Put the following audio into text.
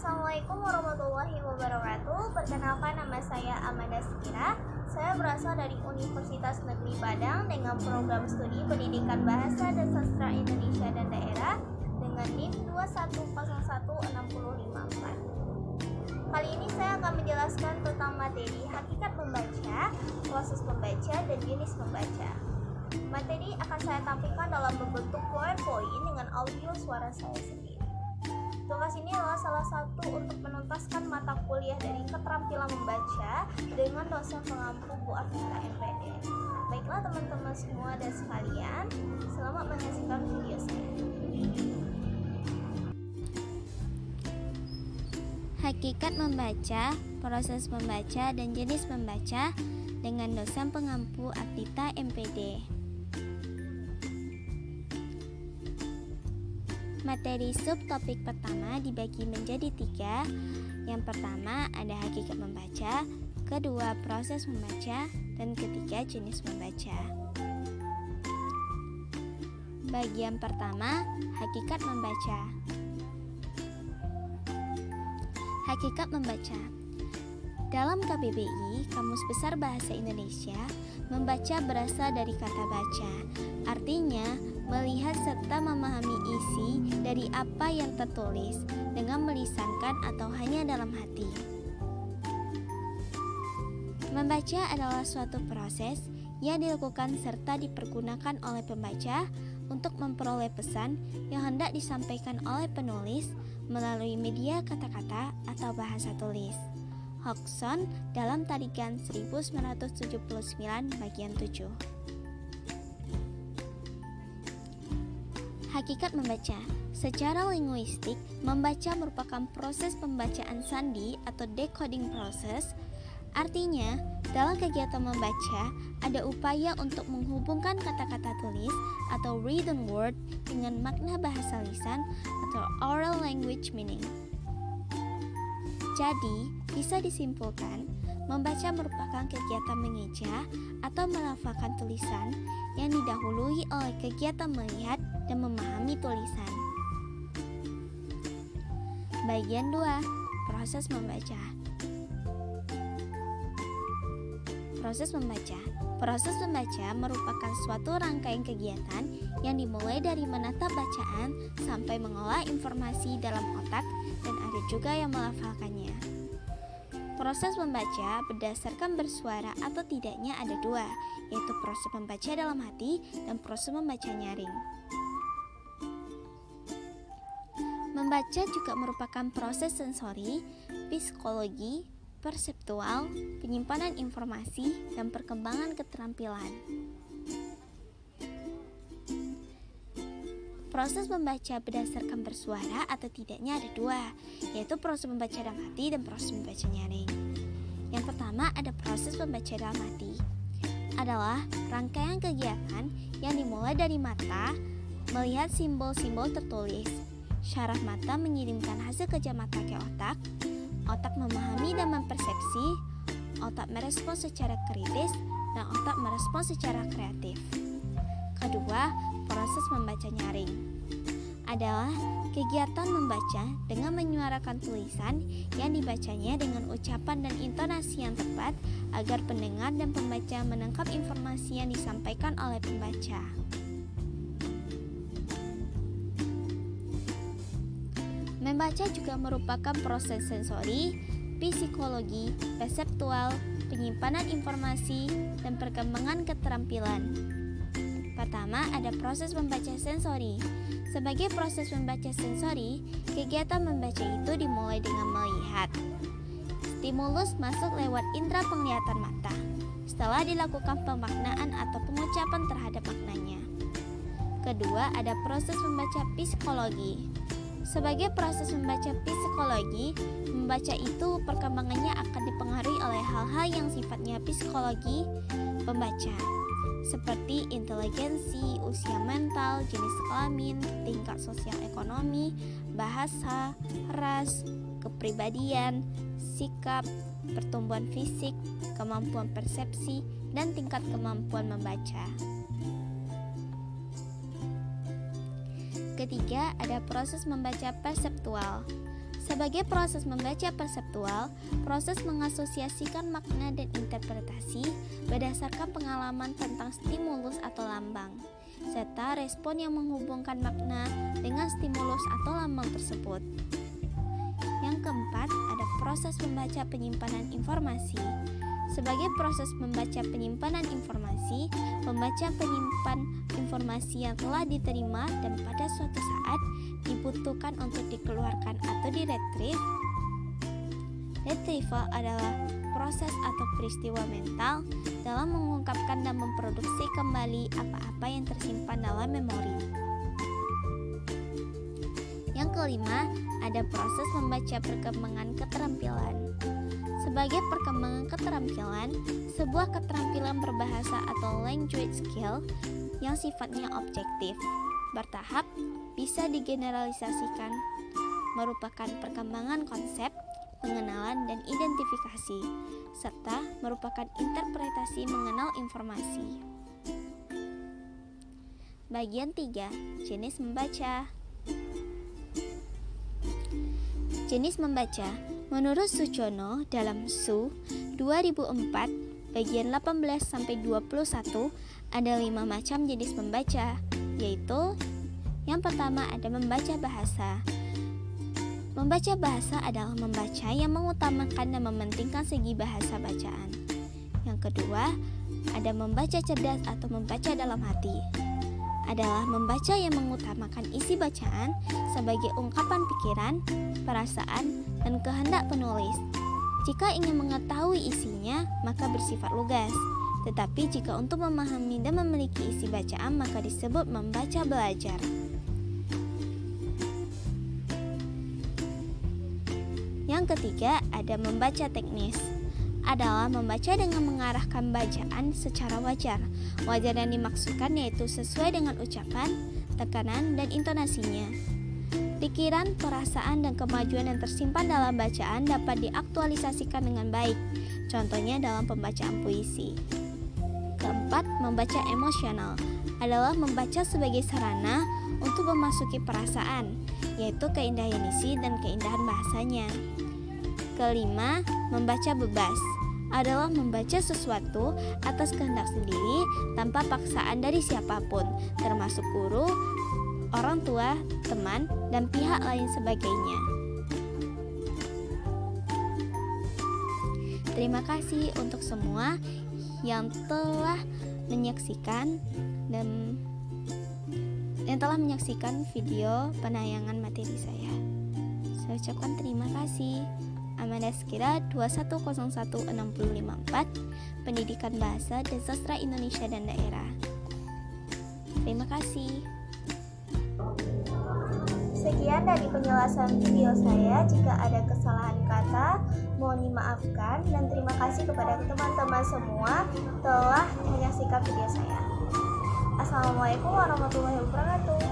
Assalamualaikum warahmatullahi wabarakatuh. Perkenalkan, nama saya Amanda Sekira. Saya berasal dari Universitas Negeri Padang dengan program studi Pendidikan Bahasa dan Sastra Indonesia dan Daerah dengan NIM 2101654. Kali ini saya akan menjelaskan tentang materi hakikat membaca, proses membaca, dan jenis membaca. Materi akan saya tampilkan dalam bentuk PowerPoint dengan audio suara saya sendiri. Tugas ini adalah salah satu untuk menuntaskan mata kuliah dari keterampilan membaca dengan dosen pengampu Bu Afifah MPD. Baiklah teman-teman semua dan sekalian, selamat menyaksikan video saya. Hakikat membaca, proses membaca, dan jenis membaca dengan dosen pengampu Afifah MPD. Materi subtopik pertama dibagi menjadi 3. Yang pertama ada hakikat membaca, kedua proses membaca, dan ketiga jenis membaca. Bagian pertama, hakikat membaca. Hakikat membaca. Dalam KBBI, Kamus Besar Bahasa Indonesia, membaca berasal dari kata baca. Artinya, melihat serta memahami isi dari apa yang tertulis dengan melisankan atau hanya dalam hati. Membaca adalah suatu proses yang dilakukan serta dipergunakan oleh pembaca untuk memperoleh pesan yang hendak disampaikan oleh penulis melalui media kata-kata atau bahasa tulis. Hodgson dalam tarikan 1979 bagian 7. Hakikat membaca. Secara linguistik, membaca merupakan proses pembacaan sandi atau decoding process. Artinya, dalam kegiatan membaca, ada upaya untuk menghubungkan kata-kata tulis atau written word dengan makna bahasa lisan atau oral language meaning. Jadi, bisa disimpulkan, membaca merupakan kegiatan mengeja atau melafalkan tulisan yang didahului oleh kegiatan melihat dan memahami tulisan. Bagian 2, proses membaca. Proses membaca. Proses membaca merupakan suatu rangkaian kegiatan yang dimulai dari menatap bacaan sampai mengolah informasi dalam otak dan ada juga yang melafalkannya. Proses membaca berdasarkan bersuara atau tidaknya ada 2, yaitu proses membaca dalam hati dan proses membaca nyaring. Membaca juga merupakan proses sensori, psikologi, perseptual, penyimpanan informasi, dan perkembangan keterampilan. Proses membaca berdasarkan bersuara atau tidaknya ada 2, yaitu proses membaca dalam hati dan proses membaca nyaring. Yang pertama ada proses membaca dalam hati. Adalah rangkaian kegiatan yang dimulai dari mata melihat simbol-simbol tertulis. Syaraf mata mengirimkan hasil kerja mata ke otak. Otak memahami dan mempersepsi. Otak merespons secara kritis dan otak merespons secara kreatif. Kedua, proses membaca nyaring adalah kegiatan membaca dengan menyuarakan tulisan yang dibacanya dengan ucapan dan intonasi yang tepat agar pendengar dan pembaca menangkap informasi yang disampaikan oleh pembaca. Membaca juga merupakan proses sensori, psikologi, perseptual, penyimpanan informasi, dan perkembangan keterampilan. Pertama, ada proses membaca sensori. Sebagai proses membaca sensori, kegiatan membaca itu dimulai dengan melihat. Stimulus masuk lewat indera penglihatan mata. Setelah dilakukan pemaknaan atau pengucapan terhadap maknanya. Kedua, ada proses membaca psikologi. Sebagai proses membaca psikologi, membaca itu perkembangannya akan dipengaruhi oleh hal-hal yang sifatnya psikologi pembaca, seperti inteligensi, usia mental, jenis kelamin, tingkat sosial ekonomi, bahasa, ras, kepribadian, sikap, pertumbuhan fisik, kemampuan persepsi, dan tingkat kemampuan membaca. Ketiga, ada proses membaca perseptual. Sebagai proses membaca perseptual, proses mengasosiasikan makna dan interpretasi berdasarkan pengalaman tentang stimulus atau lambang, serta respon yang menghubungkan makna dengan stimulus atau lambang tersebut. Yang keempat, ada proses membaca penyimpanan informasi. Sebagai proses membaca penyimpanan informasi, pembaca menyimpan informasi yang telah diterima dan pada suatu saat dibutuhkan untuk dikeluarkan atau diretrieve. Retrieval adalah proses atau peristiwa mental dalam mengungkapkan dan memproduksi kembali apa-apa yang tersimpan dalam memori. Yang kelima, ada proses membaca perkembangan keterampilan. Sebagai perkembangan keterampilan, sebuah keterampilan berbahasa atau language skill yang sifatnya objektif, bertahap, bisa digeneralisasikan, merupakan perkembangan konsep, pengenalan dan identifikasi, serta merupakan interpretasi mengenal informasi. Bagian 3, jenis membaca. Jenis membaca. Menurut Sujono dalam Su 2004 bagian 18-21 ada 5 macam jenis membaca, yaitu yang pertama ada membaca bahasa. Membaca bahasa adalah membaca yang mengutamakan dan mementingkan segi bahasa bacaan. Yang kedua, ada membaca cerdas atau membaca dalam hati. Adalah membaca yang mengutamakan isi bacaan sebagai ungkapan pikiran, perasaan, dan kehendak penulis. Jika ingin mengetahui isinya, maka bersifat lugas. Tetapi jika untuk memahami dan memiliki isi bacaan, maka disebut membaca belajar. Yang ketiga, ada membaca teknis. Adalah membaca dengan mengarahkan bacaan secara wajar. Wajar yang dimaksudkan yaitu sesuai dengan ucapan, tekanan, dan intonasinya. Pikiran, perasaan, dan kemajuan yang tersimpan dalam bacaan dapat diaktualisasikan dengan baik. Contohnya dalam pembacaan puisi. Keempat, membaca emosional. Adalah membaca sebagai sarana untuk memasuki perasaan, yaitu keindahan isi dan keindahan bahasanya. Kelima, membaca bebas. Adalah membaca sesuatu atas kehendak sendiri tanpa paksaan dari siapapun, termasuk guru, orang tua, teman, dan pihak lain sebagainya. Terima kasih untuk semua yang telah menyaksikan video penayangan materi saya. Saya ucapkan terima kasih. Amanda Skira 2101654 Pendidikan Bahasa dan Sastra Indonesia dan Daerah. Terima kasih. Sekian dari penjelasan video saya. Jika ada kesalahan kata, mohon dimaafkan, dan terima kasih kepada teman-teman semua telah menyaksikan video saya. Assalamualaikum warahmatullahi wabarakatuh.